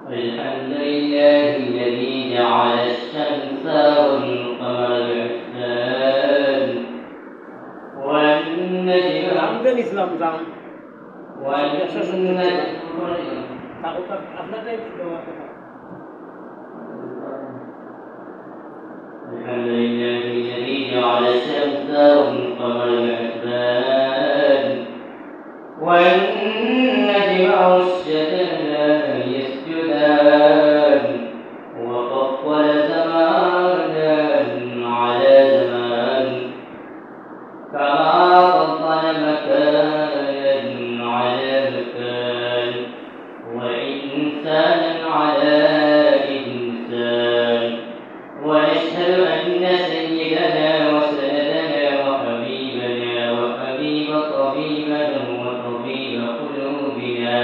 الحمد لله الذي جعل الشمس والقمر بحسبان والنجم الحمد لله الذي جعل الشمس والقمر بحسبان والنجم والشجر يسجدان وفضل زمانا على زمان كما فضل مكانا على مكان وإنسانا على إنسان ونشهد أن سيدنا وسندنا وحبيبنا وحبيب طبيبنا وطبيب قلوبنا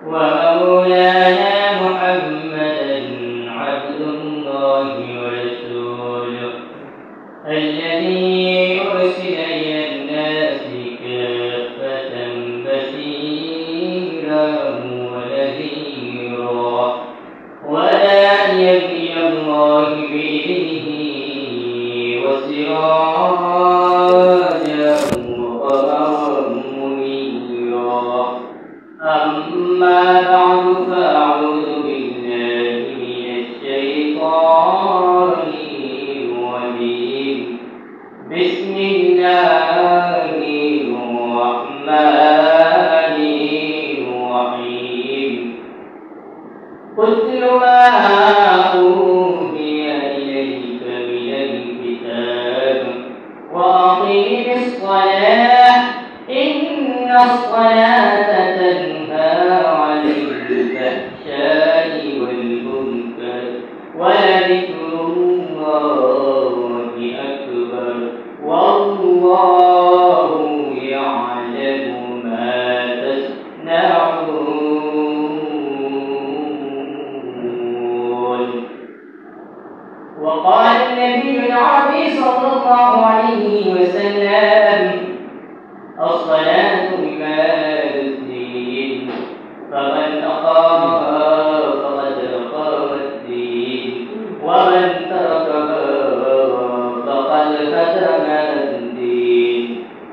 ومولانا محمدا عبد الله ورسوله الذي أرسل إلى الناس كافة بشيرا ونذيرا وداعيا إلى الله بإذنه وسراجا وقمرا منيرا أما بعد فأعوذ بالله من الشيطان الرجيم بسم الله الرحمن الرحيم اتل ما أوحي إليك من الكتاب وأقم الصلاة إن الصلاة تنهى عن الفحشاء والمنكر ولذكر الله أكبر والله يعلم ما تصنعون. وقال النبي العربي صلى الله عليه وسلم الصلاة عماد الدين فمن أقامها فقد أقام الدين ومن تركها فقد هدم الدين.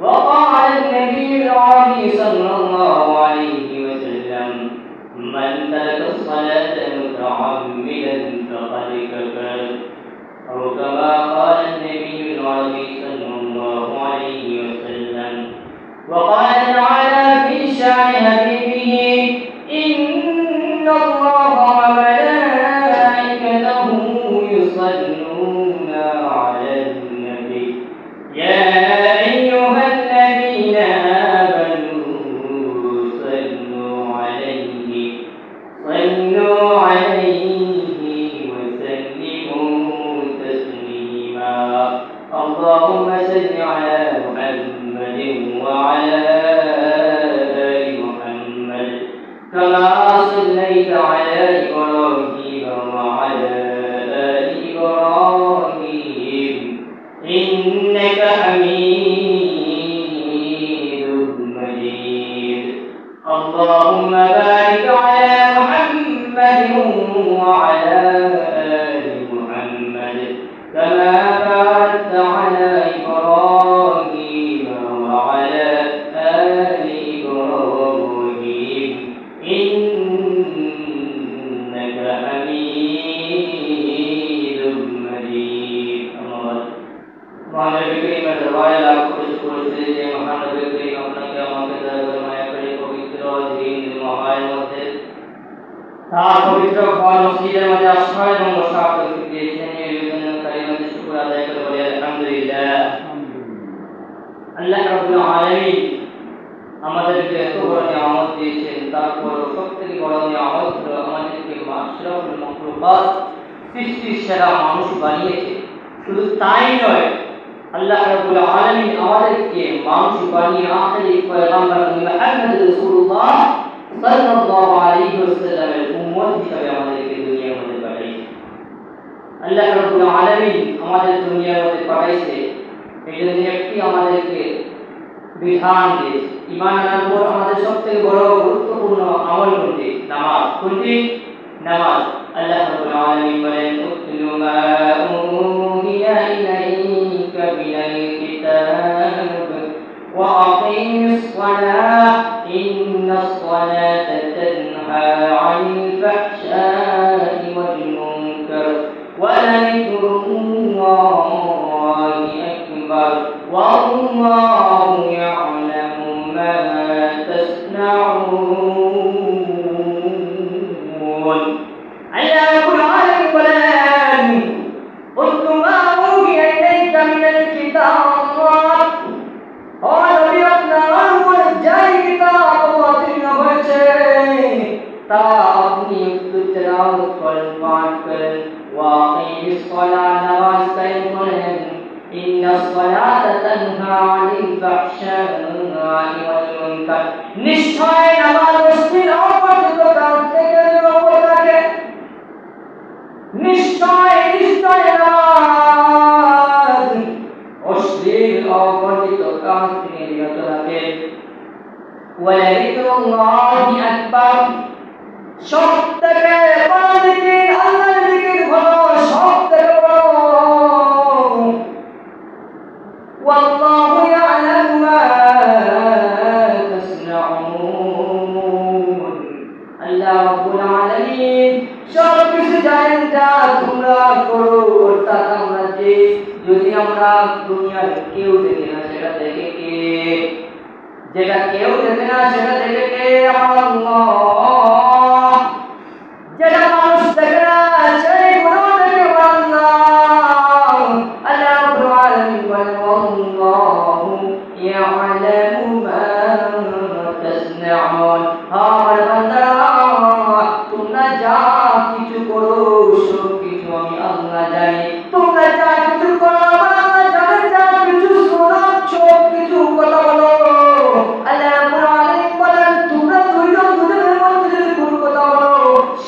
وقال النبي العربي صلى الله عليه وسلم من ترك الصلاة متعمدا فقد كفر أو كما قال النبي العربي صلى الله عليه وسلم. وقال تعالى في شأن حبيبه إن الله وملائكته يصلون على النبي يا أيها الذين آمنوا صلوا عليه وسلموا تسليما. اللهم صل على محمد وعلى آل محمد كما صليت على إبراهيم وعلى آل إبراهيم إنك حميد مجيد. اللهم بارك على محمد وعلى آل محمد كما باركت على إبراهيم وعلى آل إبراهيم إنك حميد مجيد. মহানবী করিমের দয়ায় লাখ কোটি শুকর যে মহানবী করিম আপনাকে আমাকে দয়া করে মায়া করে পবিত্র দিন মহায়ের মধ্যে তার পবিত্র ঘর মসজিদের মধ্যে আশ্রয় এবং বসার তৌফিক দিয়েছেন। এই জন্য কালিমাতে শুকর আদায় করে বলি আলহামদুলিল্লাহ। আল্লাহ রাব্বুল আলামিন আমাদেরকে এত বড় নিয়ামত দিয়েছেন, তারপর সবথেকে বড় নিয়ামত হলো আমাদেরকে মাশরাফুল মাখলুকাত সৃষ্টির সেরা মানুষ বানিয়েছে। শুধু তাই নয়, আল্লাহ রাব্বুল আলামিন আমাদেরকে মানুষ বানিয়ে আখেরি পয়গম্বর মুহাম্মদ রাসূলুল্লাহ সাল্লাল্লাহু আলাইহি ওয়াসাল্লামের উম্মত হিসেবে আমাদেরকে দুনিয়ার মধ্যে পাঠিয়েছে। আল্লাহ রাব্বুল আলামিন আমাদের দুনিয়ার মধ্যে পাঠাইছে এই জন্য একটি আমাদেরকে বিধান দিয়েছে। ঈমান আনার পর আমাদের সবথেকে বড় গুরুত্বপূর্ণ আমল কোনটি? নামাজ। কোনটি? নামাজ। আল্লাহ রাব্বুল আলামিন বলেন উতলু মা উহিয়া ইলাইকা মিনাল কিতাব ওয়া আকিমিস সালাহ ইন্নাস সালাতা তানহা আনিল ফাহশাই ওয়াল মুনকার ওয়া লাযিকরুল্লাহি আকবার ওয়াল্লাহু ইয়া'লামু মা তাসনাউন। আল্লাহ রাব্বুল আলামিন বলেন উতলু মা উহিয়া ইলাইকা মিনাল কিতাব, ও নবী আপনার উপর যাই কিতাব অবতীর্ণ হয়েছে তা আপনি একটু তেলাওয়াত করেন, পাঠ করেন। ওয়া আকিমিস সালাহ, নামাজ কায়েম করেন। ইন্নাস সালাতা তানহা আনিল ফাহশাই ওয়াল মুনকার, নিশ্চয় নামাজ অশ্লীল অপরিচিত কাজ থেকে বিরত রাখে। নিশ্চয় নামাজ অশ্লীল অপরিচিত কাজ থেকে বিরত রাখে। ওয়া লাযিকরুল্লাহি আকবার, সবথেকে বড় জিকির আল্লাহর জিকির হলো সবথেকে বড়। ওয়াল্লাহু ইয়া'লামু মা তাসনাউন, আল্লাহ রাব্বুল আলামিন সব কিছু জানেন যা তোমরা করো। অর্থাৎ আমরা যদি আমরা দুনিয়ার কেউ দেখে না সেটা দেখে কে? যেটা কেউ দেখে না সেটা দেখে কে? আমার আল্লাহ। যেটা মানুষ দেখে না সেইগুলো দেখে আল্লাহ। আল্লাহ রাব্বুল আলামিন বলেন আল্লাহু ইয়া'লামু মা তাসনাউন, আমার বান্দারা তোমরা যা কিছু করো সব কিছু আমি আল্লাহ জানি। তোমরা যা কিছু করো আমার আল্লাহ জানে, যা কিছু শোনো সব কিছু কথা বলো। আল্লাহ রাব্বুল আলামিন বলেন তোমরা দুইজন দুজনের মধ্যে যদি কোনো কথা বলো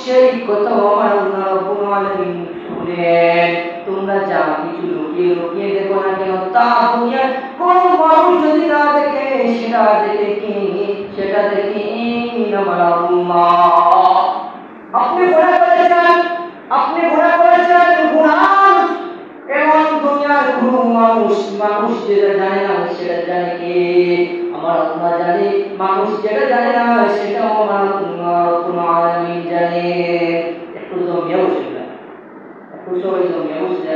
সেই কথা আমার আল্লাহ রাব্বুল আলামিন শুনেন। তোমরা যা কিছু লুকিয়ে লুকিয়ে দেখো না কেন তা দুনিয়ার কোন মানুষ যদি না দেখে সেটা দেখে কি? সেটা দেখে আমার আল্লাহ। আপনি গুনাহ করেছেন, আপনি গুনাহ করেছেন, গুনাহ এবং দুনিয়ার কোন মানুষ যেটা জানে না সেটা জানে কে? আমার আল্লাহ জানে। মানুষ যেটা জানে না সেটাও আমার আল্লাহ রাব্বুল আলামিন জানে। একটু জমিয়ে বসে না, একটু সবাই জমিয়ে বসে।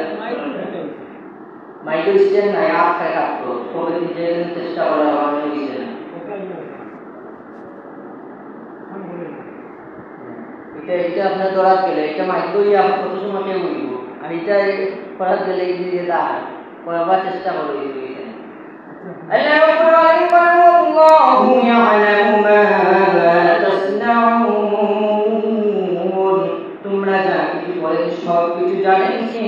মাইকেল স্ট্যান্ড নাই, আটকা কাটতো সবাই নিজে চেষ্টা করা আমার হয়েছে না। এটা আপনার দরাত গেলে এটা মাইকেল আমার কত সময় কে বলব, আর এটা করার গেলে দিয়ে দাঁড় করাবার চেষ্টা করো। আল্লাহ রাব্বুল আলামিন বলেন আল্লাহু ইয়া'লামু মা তাসনাউন, তোমরা যা কিছু করে সব কিছু জানেন কে?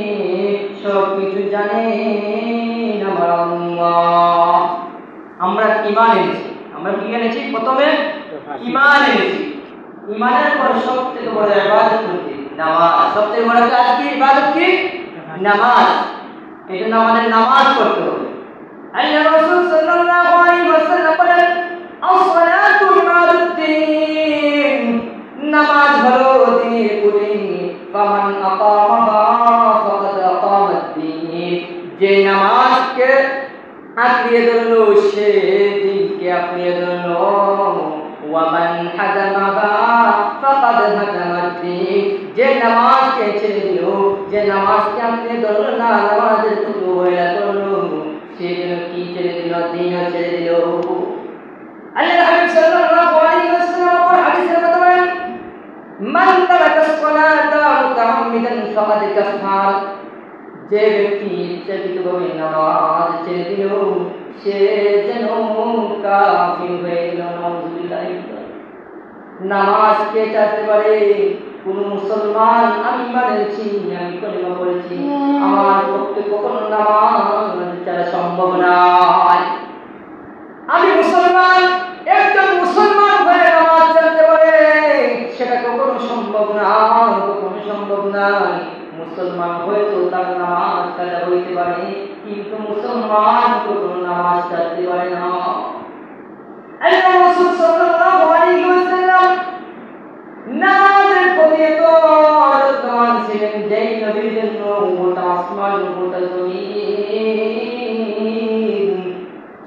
সব কিছু জানেন আমার আল্লাহ। আমরা ঈমান এনেছি, আমরা কি এনেছি? প্রথমে ঈমান এনেছি। ঈমানের পর সবথেকে বড় ইবাদত হচ্ছে নামাজ। সবথেকে বড় কাজ কি? ইবাদত কি? নামাজ। এজন্য আমাদের নামাজ পড়তে হবে। আল্লাহ রাসূল সাল্লাল্লাহু আলাইহি ওয়াসাল্লাম বলেন আস-সালাতু ইবাদুদ্দিন, নামাজ হলো দ্বীনের পুঁজি। ফামান আকামাহা ফাকাদ আকামাদ-দ্বীন, যে নামাজকে আঁকড়িয়ে ধরলো সে দ্বীনকে আঁকড়িয়ে ধরলো। ওয়ামান হাদামাহা ফাকাদ হাদামাদ-দ্বীন, যে নামাজকে ছেড়ে দিল, যে নামাজকে আঁকড়িয়ে ধরলো না, নামাজের প্রতি অবহেলা করলো, সে যেন কি ছেড়ে দিল? দ্বীনও ছেড়ে দিল। আল্লাহ হাবিব সাল্লাল্লাহু আলাইহি ওয়াসাল্লাম হাদিসের মধ্যে বলেন মান তারাকা সালাতা মুতাআম্মিদান ফাকাদ কাফার, যে ব্যক্তি ইচ্ছাকৃতভাবে নামাজ ছেড়ে দিল সে যেন কাফির হয়ে গেল। নাউযুবিল্লাহ। নামাজ কে ছাড়তে পারে? কোন মুসলমান আমি মানেছি, আমি কলিমা পড়েছি, আমার পক্ষে কখনো নামাজ ছাড়া সম্ভব নয়। আমি মুসলমান, একজন মুসলমান হয়ে নামাজ ছাড়তে পারে সেটা কখনো সম্ভব না, কখনো সম্ভব নয়। মুসলমান হয়তো তার নামাজ ছাড়া হইতে পারে, কিন্তু মুসলমান কখনো নামাজ ছাড়তে পারে না। আল্লাহ রাসূল সাল্লাল্লাহু আলাইহি ওয়াসাল্লাম নামাজের প্রতি এত যেই নবীর জন্য গোটা আসমান গোটা জমিন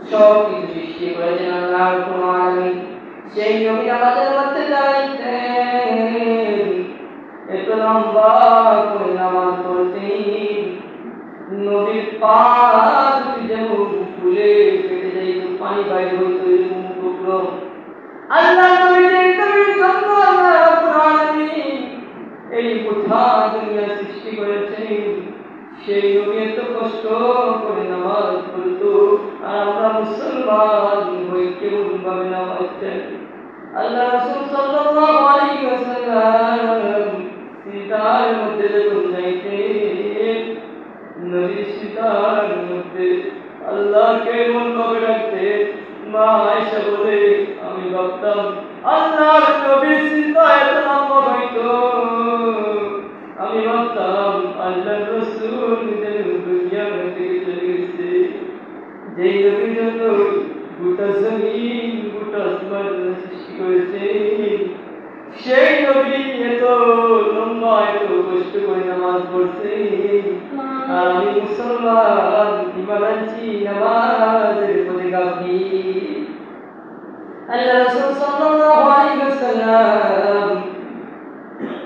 সব কিছু সৃষ্টি করেছেন আল্লাহ রাব্বুল আলামিন, সেই নবী আমাদের মধ্যে দাঁড়াইতেন, এত লম্বা করে নামাজ পড়তেন, নদীর পা দুটি যেমন ফুলে ফেটে যাইত, পানি বাইরে হইত এরকম টুকরো। আল্লাহ নবীর জন্য আল্লাহ রাব্বুল আলামিন এই গোটা দুনিয়া সৃষ্টি করেছেন। সেই নবী এত কষ্ট করে নামাজ পড়তো, আর আমরা মুসলমান হয়ে কেমন ভাবে নামাজ পড়ি। আল্লাহ রাসূল সাল্লাল্লাহু আলাইহি ওয়াসাল্লাম সিজদার মধ্যে যখন যাইতেন, নবীর সিজদার মধ্যে আল্লাহকে এমন ভাবে ডাকতেন, মা আয়েশা বলে আমি ভাবতাম আল্লাহর নবীর সিজদা এত লম্বা হইতো, আমি ভাবতাম আল্লাহর রাসূল যেন দুনিয়া থেকে চলে গেছে। যেই নবীর জন্য গোটা জমিন গোটা আসমান সৃষ্টি করেছে, সেই নবী এত লম্বা এত কষ্ট করে নামাজ পড়ছে, আর আমি মুসলমান ঈমান আনছি নামাজের প্রতি গাফিল। আল্লাহ রাসূল সাল্লাল্লাহু আলাইহি ওয়াসাল্লাম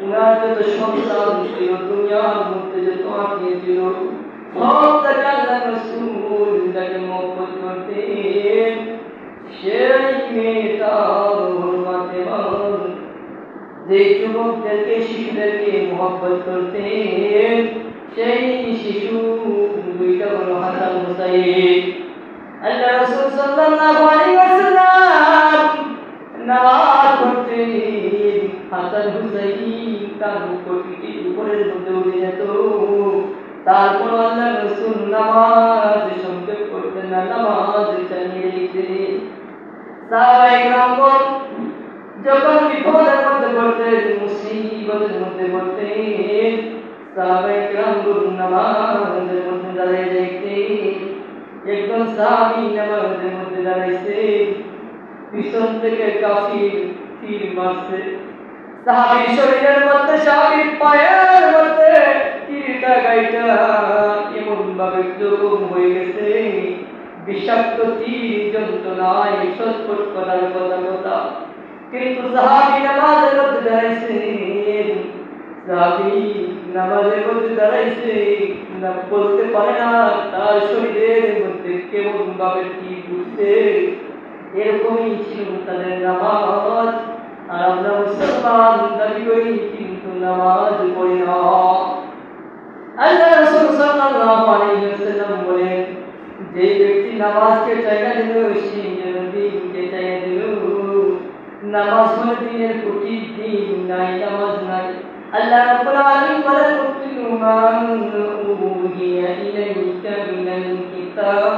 উনার যত সন্তান ছিল, দুনিয়ার মধ্যে যত আত্মীয় ছিল, সব তাকে আল্লাহ রাসূল যাকে মহব্বত করতেন, সেই মেয়েটার হলো ফাতেমা। যে যুবকদেরকে শিশুদেরকে মহব্বত করতেন, সেই শিশু দুইটা হলো হাসান হুসাইন। আল্লাহ রাসূল সাল্লাল্লাহু আলাইহি ওয়াসাল্লাম নামাজ পড়তেন, হাসান হুসাইন তার উপরের মধ্যে উঠে যেত, তারপর আল্লাহ রাসূল নামাজ সংক্ষেপ করতেন না, নামাজ চালিয়ে দিতেন। সাহাবায়ে কেরামগণ যখন বিপদের মধ্যে পড়তেন, মুসিবতের মধ্যে পড়তেন, সাহাবায়ে কেরামগণ নামাজের মধ্যে দাঁড়িয়ে যাইতেন। একজন সাহাবী নামাজের মধ্যে দাঁড়াইছে, পিছন থেকে কাফির তীর মারছে, সাহাবীর শরীরের মধ্যে সাহাবীর পায়ের মধ্যে তীরটা গাইটা এমন ভাবে জখম হয়ে গেছে, বিষাক্ত তীর যন্ত্রণায় ছটফট করার কথা। কিন্তু সাহাবী নামাজের মধ্যে দাঁড়াইছেন, সাহাবী নামাজের মধ্যে দাঁড়াইছে, না বলতে পারে না তার শরীরের মধ্যে কেমন ভাবে তীর ঢুকছে। এরকমই ছিল তাদের নামাজ। আর আমরা মুসলমান দাবি করি কিন্তু নামাজ পড়ি না। আল্লাহ রাসূল সাল্লাল্লাহু আলাইহি ওয়াসাল্লাম বলেন, যে ব্যক্তি নামাজকে চাইনা দিল, সেই যেন দিনকে চাইনা দিল। নামাজ হলো দিনের প্রতি দিন, নাই নামাজ নাই। আল্লাহ রাব্বুল আলামিন বলেন, উতলু মা উহিয়া ইলাইকা মিনাল কিতাব,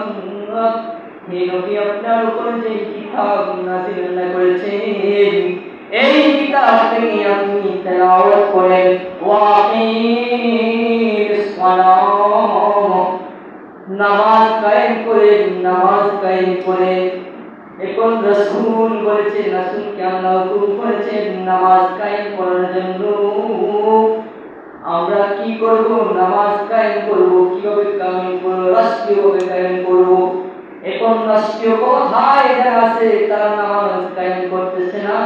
হে নবী আপনার উপর যে কিতাব নাযিল আল্লাহ করেছেন, এই কিতাব থেকে আপনি তেলাওয়াত করেন। ওয়াকিমিস সালাহ, নামাজ কায়েম করেন, নামাজ কায়েম করেন। এখন রাসূল বলেছেন, রাসূলকে আল্লাহ হুকুম করেছেন নামাজ কায়েম করার জন্য। আমরা কি করব? নামাজ কায়েম করব। কিভাবে কায়েম করব? রাষ্ট্রীয়ভাবে কায়েম করব। এখন রাষ্ট্রীয় কোথায় যারা আছে তারা নামাজ কায়েম করতেছে না।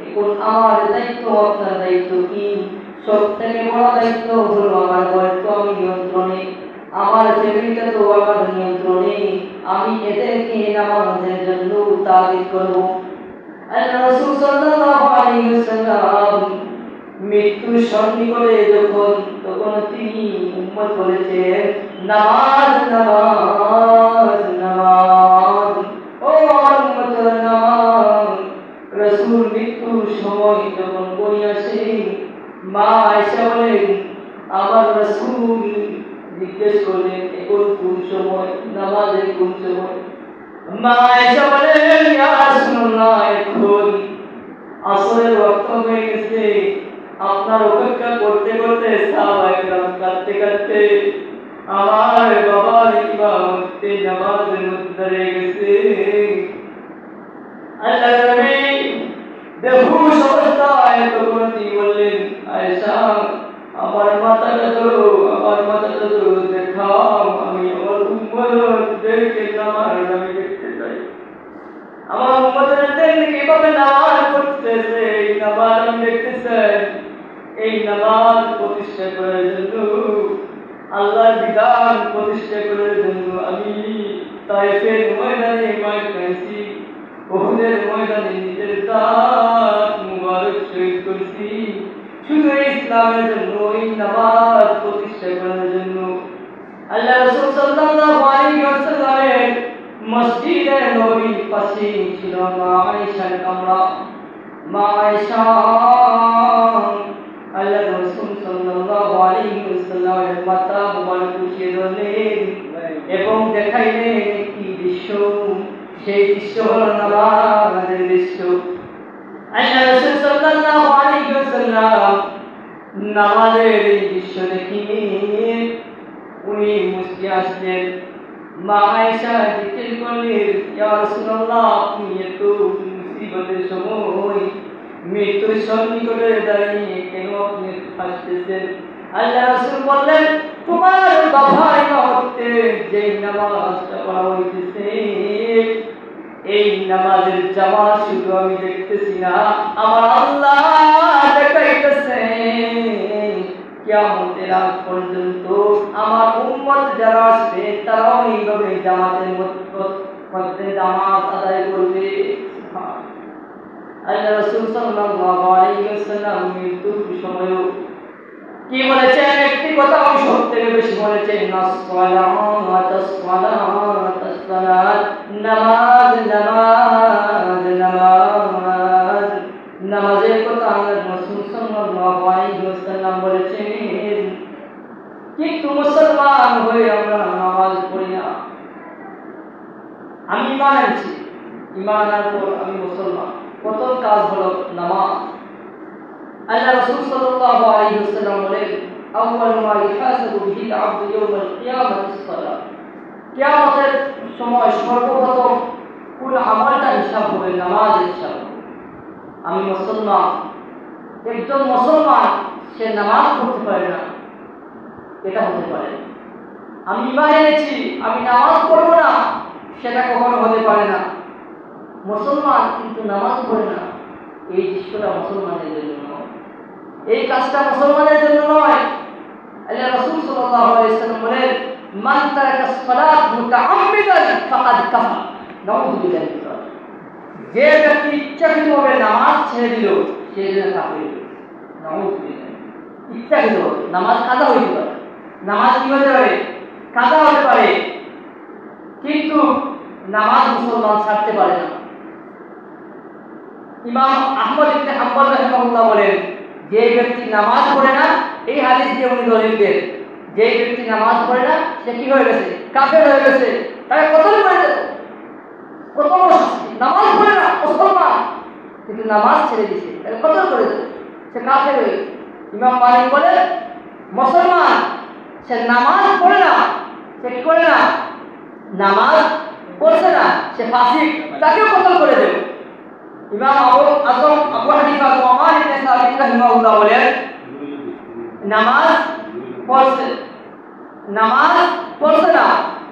এখন আমার দায়িত্ব, আপনার দায়িত্ব কি? সব থেকে বড় দায়িত্ব হলো আমার ঘরকে আমি নিয়ন্ত্রণে, আমার ফ্যামিলিটা তো আমার নিয়ন্ত্রণে, আমি এদেরকে নামাজের জন্য তাগিদ করব। আল্লাহ রাসূল সাল্লাল্লাহু আলাইহি ওয়াসাল্লাম মৃত্যুর সন্নিকটে তখন তিনি উম্মত বলেছেন, নামাজ নামাজ নামাজ, ও আমার উম্মতেরা নামাজ। রাসূল মৃত্যুর সময় যখন বই আসে, মা আয়েশা বলেন, আমার রাসূল জিজ্ঞেস করলেন, এখন কোন সময়? নামাজের কোন সময়? মা আয়েশা বলেন, ইয়া রাসূলুল্লাহ, এখন আসরের ওয়াক্ত হয়ে গেছে। আপনার অপেক্ষা করতে করতে সাহাবায়ে কেরাম কাঁদতে কাঁদতে আমার বাবার ইমামতে নামাজের মধ্যে দাঁড়িয়ে গেছে। আল্লাহ নবী বেহুশ অবস্থায় তখন তিনি বললেন, আয়েশা, আমার মাথাটা নামাজ আমি দেখতে চাই, এই নামাজ প্রতিষ্ঠা করার জন্য, আল্লাহর বিধান প্রতিষ্ঠা করার জন্য আমি তায়েফের ময়দানে মার খাইছি, ওহুদের ময়দানে নিজের দাঁত মুবারক শহীদ করছি, শুধু ইসলামের জন্য, এই নামাজ প্রতিষ্ঠা করার জন্য। আল্লাহ রাসূল সাল্লাল্লাহু আলাইহি ওয়াসাল্লামের মসজিদে নববীর পাশে ছিল মা আয়েশার কামরা। মা আয়েশা আল্লাহ রাসূল সাল্লাল্লাহু আলাইহি ওয়াসাল্লামের মাথা মুবারক উঠিয়ে ধরলেন এবং দেখাইলেন একটি দৃশ্য। সেই দৃশ্য হলো নামাজের দৃশ্য। আল্লাহ রাসূল সাল্লাল্লাহু আলাইহি ওয়াসাল্লাম নামাজের এই দৃশ্য দেখিয়ে উনি মুস্কি আসলেন। মা আয়েশা জিজ্ঞেস করলেন, ইয়া রাসূলুল্লাহ, আপনি এত মুসিবতের সময় মৃত্যুর সন্নিকটে দাঁড়িয়ে কেন আপনি হাসতেছেন? আল্লাহ রাসূল বললেন, তোমার বাবার মতে যে নামাজটা পড়া হইতেছে, এই নামাজের জামাত শুধু আমি দেখতেছি না, আমার আল্লাহ দেখাইতেছে। কিয়ামতের আগ পর্যন্ত আমার উম্মত যারা আসবে তারাও এইভাবে জামাতের মধ্যে জামাত আদায় করবে। আল্লাহ রাসূল সাল্লাল্লাহু আলাইহি ওয়াসাল্লাম মৃত্যুর সময়ও কি বলেছেন? একটি কথা আমি সবথেকে বেশি বলেছেন, নামাজ নামাজ নামাজ। নামাজের কথা আল্লাহ রাসূল সাল্লাল্লাহু আলাইহি ওয়াসাল্লাম বলেছেন, কিন্তু মুসলমান হয়ে আমরা নামাজ পড়ি না। আমি ঈমান আনছি, ঈমান আনার পর আমি মুসলমান, প্রথম কাজ হলো নামাজ। আল্লাহ রাসূল সাল্লাল্লাহু আলাইহি ওয়াসাল্লাম বলেন, আউয়ালু মা ইহাসাবু বিহিল আবদু ইয়াওমাল কিয়ামাতিস সালাত। কিয়ামতের সময় সর্বপ্রথম কোন আমলটা হিসাব হবে? নামাজের হিসাব। আমি মুসলমান, একজন মুসলমান সে নামাজ পড়তে পারে না, এটা হতে পারে। আমি ঈমান এনেছি, আমি নামাজ পড়ব না, সেটা কখনো হতে পারে না। মুসলমান কিন্তু নামাজ পড়ে না, এই দৃশ্যটা মুসলমানের জন্য নয়, এই কাজটা মুসলমানের জন্য নয়। আল্লাহ রাসূল সাল্লাল্লাহু আলাইহি ওয়াসাল্লাম বলেন, মান তারাকা সালাত মুতাআম্মিদান ফাকাদ কাফার। নাউযু বিল্লাহি মিন যালিক। যে ব্যক্তি ইচ্ছাকৃতভাবে নামাজ ছেড়ে দিল সে যেন কাফের। নাউযু বিল্লাহি। ইচ্ছাকৃতভাবে নামাজ কাজা হইতে পারে, নামাজ কি হতে পারে? কাজা হতে পারে, কিন্তু নামাজ মুসলমান ছাড়তে পারে না। ইমাম আহমদ ইবনে হাম্বল রাহিমাহুল্লাহ বলেন, যে ব্যক্তি নামাজ পড়ে না, এই হাদিস দিয়ে উনি দলিল দেন, যে ব্যক্তি নামাজ পড়ে না সে কি হয়ে গেছে? কাফের হয়ে গেছে, তাকে কতল করে দেব। কত বড় শাস্তি! নামাজ পড়ে না, মুসলমান, কিন্তু নামাজ ছেড়ে দিয়েছে, তাকে কতল করে দেব, সে কাফের হয়ে গেছে। ইমাম মালিক বলেন, মুসলমান সে নামাজ পড়ে না, সে কি করে না? নামাজ পড়ছে না, সে ফাসিক, তাকেও কতল করে দেব। ইমাম আবু হানিফা ওমর ইবনে সাবিত রাহিমাহুল্লাহ বলেন, নামাজ পড়ছে না,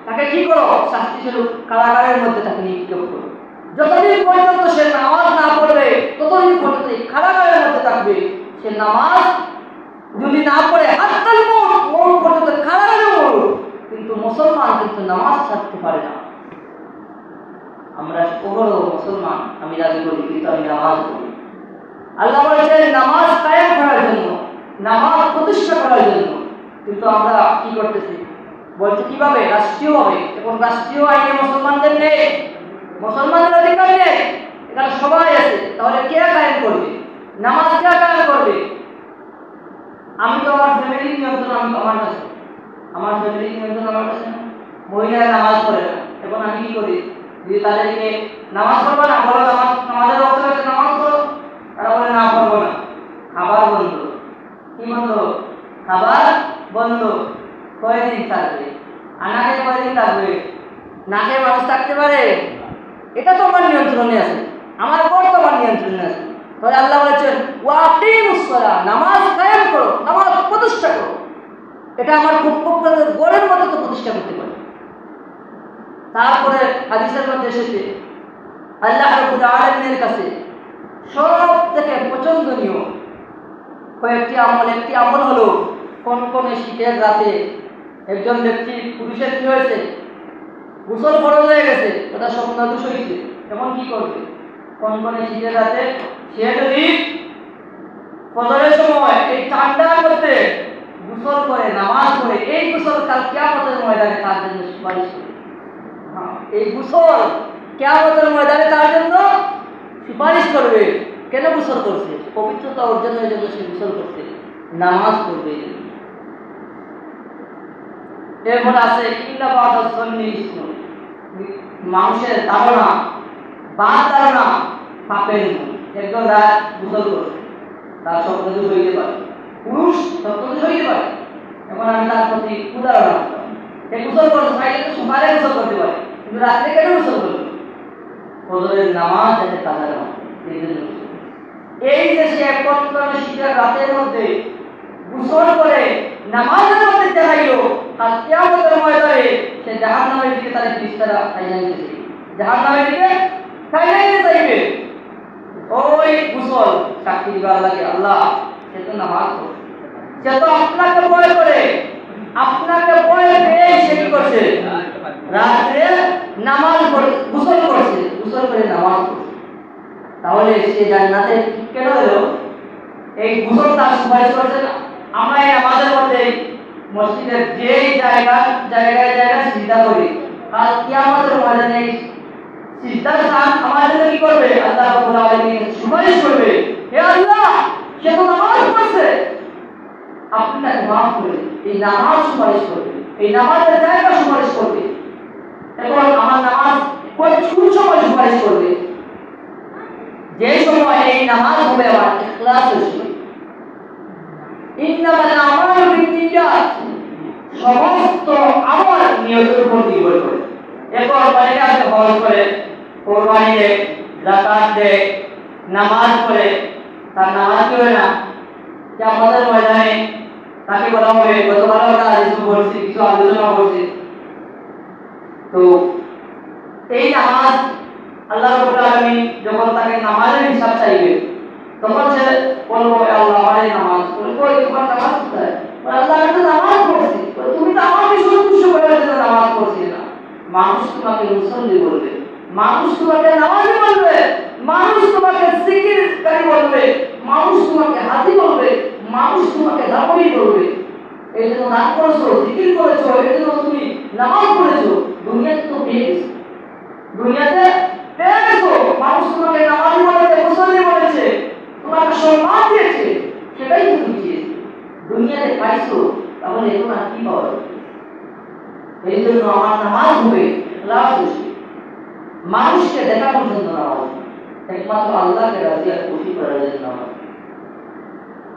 তাকে কি করো? শাস্তি স্বরূপ কারাগারের মধ্যে তাকে নিক্ষেপ করো। যতদিন পর্যন্ত সে নামাজ না পড়বে ততদিন পর্যন্ত কারাগারের মধ্যে থাকবে। সে নামাজ যদি না পড়ে হাত্তাল মওত পর্যন্ত কারাগারে মরুক, কিন্তু মুসলমান কিন্তু নামাজ ছাড়তে পারে না। আমরা ওগুলো মুসলমান, আমি দাবি করি, কিন্তু আমি নামাজ পড়ি। আল্লাহ বলেছেন নামাজ কায়েম করার জন্য, নামাজ প্রতিষ্ঠা করার জন্য, কিন্তু আমরা কি করতেছি? বলছে কিভাবে? রাষ্ট্রীয়ভাবে। এখন রাষ্ট্রীয় আইনে মুসলমানদের নেই, মুসলমানদের অধিকার নেই, এখানে সবাই আছে, তাহলে কে কায়েম করবে নামাজ? কে কায়েম করবে? আমি তো আমার ফ্যামিলি নিয়ন্ত্রণ, আমি আমার কাছে, আমার ফ্যামিলি নিয়ন্ত্রণ আমার কাছে। মহিলারা নামাজ পড়ে না, এখন আমি কি করি? যদি তাদেরকে নামাজ পড়বো না, বলো নামাজের অবস্থা হচ্ছে নামাজ পড়ো, তারা বলে না পড়বো না, খাবার বন্ধ। কি বন্ধ? খাবার বন্ধ। কয়দিন থাকবে? আনাকে কয়দিন থাকবে? নাকে মানুষ থাকতে পারে? এটা তো আমার নিয়ন্ত্রণে আছে, আমার বর্তমান নিয়ন্ত্রণে আছে। তাহলে আল্লাহ বলেছেন ওয়াকিমুস সালাহ, নামাজ কায়েম করো, নামাজ প্রতিষ্ঠা করো। এটা আমার গড়ের মতো তো প্রতিষ্ঠা করতে পারে। তারপরে হাদিসের মধ্যে এসেছে আল্লাহ রাব্বুল আলামিনের কাছে সব থেকে পছন্দনীয় কয়েকটি আমল, একটি আমল হলো কনকনে শীতের রাতে একজন ব্যক্তি, পুরুষের কি হয়েছে, গোসল ফরজ হয়ে গেছে, ওটা স্বপ্ন দোষ হয়েছে, এখন কি করবে? কনকনে শীতের রাতে সে যদি ফজরের সময় এই ঠান্ডার মধ্যে গোসল করে, নামাজ পড়ে, এই গোসল কাল কিয়ামতের ময়দানে তার জন্য সুপারিশ করে। এই গোসল কিয়ামতের ময়দানে তার জন্য সুপারিশ করবে। কেন গোসল করছে? পবিত্রতা অর্জনের জন্য সে গোসল করছে, নামাজ পড়বে। এরপর আছে মানুষের ধারণা, বাদ ধারণা পাপের মূল। একজন রাত গোসল করছে, তার স্বপ্ন দোষ হইতে পারে, পুরুষ স্বপ্ন দোষ হইতে পারে। এখন আমি তার প্রতি উদাহরণ রাখতাম, সে গোসল করছে, চাইলে তো সকালে গোসল করতে পারে, কিন্তু রাত্রে কেন গোসল করবে? ফজরের নামাজ যাতে কাজা না হয়, এই জন্য এই যে সে কনকনে শীতের রাতের মধ্যে গোসল করে নামাজের মধ্যে দাঁড়াইল, আর কিয়ামতের ময়দানে সে জাহান্নামের দিকে তার ফিরিস্তারা ঠাইয়া নিতে চাইবে, জাহান্নামের দিকে ঠাইয়া নিতে চাইবে। ওই গোসল সাক্ষী দিবার লাগে আল্লাহ, সে তো নামাজ পড়ে, সে তো আপনাকে ভয় করে, আপনাকে ভয় পেয়ে সে কি করছে? রাত্রে নামাজ পড়ে, গোসল করছে, গোসল করে নামাজ পড়ছে। তাহলে সে জান্নাতে কেন হলো? এই গোসল তার সুপারিশ করছে না। আমরা এই নামাজের মধ্যে মসজিদের যেই জায়গায় সিজদা করি, আর কিয়ামতের ময়দানে সিজদার স্থান আমার জন্য কি করবে? আল্লাহ রাব্বুল আলামিন সুপারিশ করবে, হে আল্লাহ, সে তো নামাজ পড়ছে, আপনি তাকে মাফ করে দিন। এই নামাজ সুপারিশ করবে, এই নামাজের জায়গা সুপারিশ করবে। এখন আমার নামাজ কোন সময় সুপারিশ করবে? যে সময় এই নামাজ হবে আমার ইখলাসের সময়। ইন্নামাল আমালু বিন্নিয়াত, সমস্ত আমল নিয়তের উপর নির্ভর করে। এরপর অনেকে আছে হজ করে, কোরবানি দেয়, যাকাত দেয়, নামাজ পড়ে, তার নামাজ কি হয় না? কিয়ামতের ময়দানে তাকে বলা হবে, গতকাল আমরা হাদিস পড়ছি, কিছু আলোচনা করছি। তো এই নামাজ আল্লাহ রাব্বুল আলামিন যখন তাকে নামাজের হিসাব চাইবে, তখন সে বলবে আল্লাহ আমার নামাজ, বলবে তোমার নামাজ কোথায়? আল্লাহ আমি তো নামাজ পড়ছি, তুমি তো আমাকে সন্তুষ্ট করার জন্য নামাজ পড়ছি না। মানুষ তোমাকে মুসল্লি বলবে, মানুষ তোমাকে নামাজি বলবে, মানুষ তোমাকে জিকিরকারী বলবে, মানুষ তোমাকে হাজি বলবে, মানুষ তোমাকে দাবি বলবে। এই জন্য নাম করেছো, জিকির করেছো, এই জন্য তুমি নামাজ পড়েছো। দুনিয়াতে তো পেয়ে গেছো, দুনিয়াতে পেয়ে গেছো, মানুষ তোমাকে নামাজি বলেছে, মুসল্লি বলেছে, তোমাকে সম্মান দিয়েছে, সেটাই তো তুমি চেয়েছো। দুনিয়াতে পাইছো, তাহলে এখন আর কি পাওয়া যাবে? এই জন্য আমার নামাজ হবে ইখলাস হচ্ছে, মানুষকে দেখানোর জন্য নামাজ, একমাত্র আল্লাহকে রাজি আর খুশি করার জন্য নামাজ।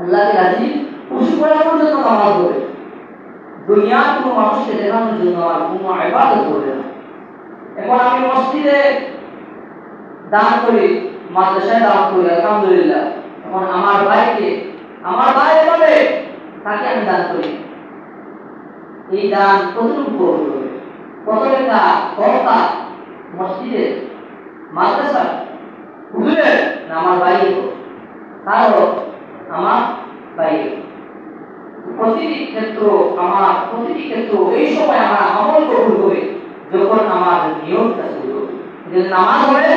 আল্লাহকে রাজি খুশি করার জন্য নামাজ হবে, দুনিয়ার কোনো মানুষকে দেখানোর জন্য আর কোনো ইবাদত হবে না। এখন আমি মসজিদে দান করি, মাদ্রাসায় দান করি, আলহামদুলিল্লাহ। এখন আমার ভাইকে, আমার ভাই এভাবে, তাকে আমি দান করি। এই দান কতটুকু হবে? কত টাকা দরকার? মসজিদে, মাদ্রাসা, হুজুরের না আমার ভাইয়ের? কারো আমার ভাইয়ের। প্রতিটি ক্ষেত্র, আমার প্রতিটি ক্ষেত্র এই সময় আমার আমল কবুল হবে যখন আমার নিয়মটা শুরু হবে। যে নামাজ হবে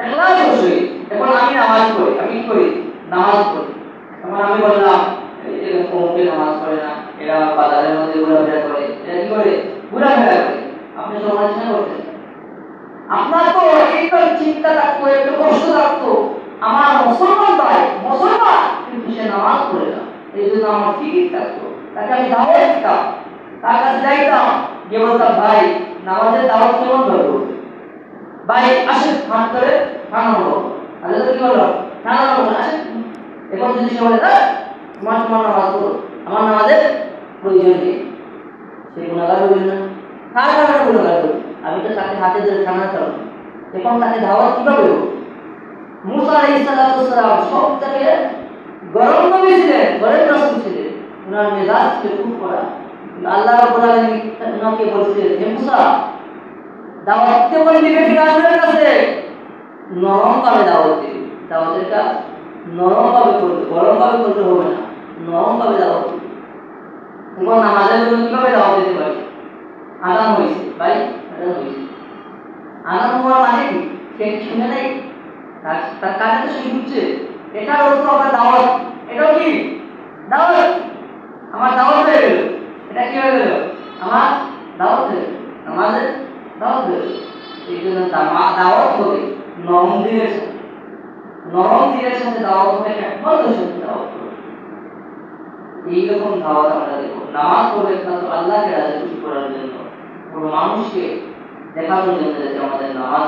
ইখলাস হচ্ছে। এখন আমি নামাজ পড়ি, আমি কি করি? নামাজ পড়ি। এখন আমি বললাম এই যে কমকে নামাজ পড়ে না, এরা বাজারের মধ্যে ঘোরাফেরা করে, এরা কি করে? ঘোরাফেরা করে। আপনি সমালোচনা করতেন, আপনার তো একটু চিন্তা থাকতো, একটু কষ্ট থাকতো, আমার মুসলমান ভাই মুসলমান, কিন্তু সে নামাজ পড়ে না। এই জন্য আমার ফিকির থাকতো, তাকে আমি দাওয়াত দিতাম, তার কাছে যাইতাম, গিয়ে বলতাম ভাই নামাজের দাওয়াত কেমন ধরবো? ভাই আসেন, হাত ধরে ঠানানো, আগে তো কি বললো ঠানানো, আসেন। এখন যদি সে বলে তোমার নামাজ পড়ো, আমার নামাজের প্রয়োজন নেই, সে গুণাগার হইবেন না। কার কারণে গুণাগার হইবে? আমি তো তাকে হাতে ধরে ঠানাতাম। এখন তাকে দাওয়াত কিভাবে হবে? মুসা আলাইহিস সালাম সব থেকে গরম নবী ছিলেন, গরম রাসূল ছিলেন, ওনার মেজাজ খুব কড়া। আল্লাহ রাব্বুল আলামিন ওনাকে বলছিলেন, হে মুসা, দাওয়াত কেমন দিবে ফিরআউনের কাছে? নরম ভাবে দাওয়াত দিবে, দাওয়াতের কাজ নরমভাবে করবে, গরমভাবে করতে হবে না, নরমভাবে দাওয়াত করবে। এবং নামাজের জন্য কিভাবে দাওয়াত দিতে পারি? আজান হয়েছে ভাই, আজান হয়েছে, আজান হওয়ার মানে কি? সে শুনে নাই, তার কানে তো সে শুনছে, এটার অর্থ আমার দাওয়াত। এটাও কি দাওয়াত? আমার দাওয়াত হয়ে গেল। এটা কি হয়ে গেল? আমার দাওয়াত হয়ে গেল, আমাদের দাওয়াত হয়ে গেল। এই জন্য দাওয়াত হবে নরম দিনের সাথে, নরম দিনের সাথে দাওয়াত হবে, একমাত্র সাথে দাওয়াত হবে। এইরকম দাওয়াত আমরা দেবো। নামাজ পড়বে একমাত্র আল্লাহকে রাজি খুশি করার জন্য, কোনো মানুষকে দেখানোর জন্য, যাতে আমাদের নামাজ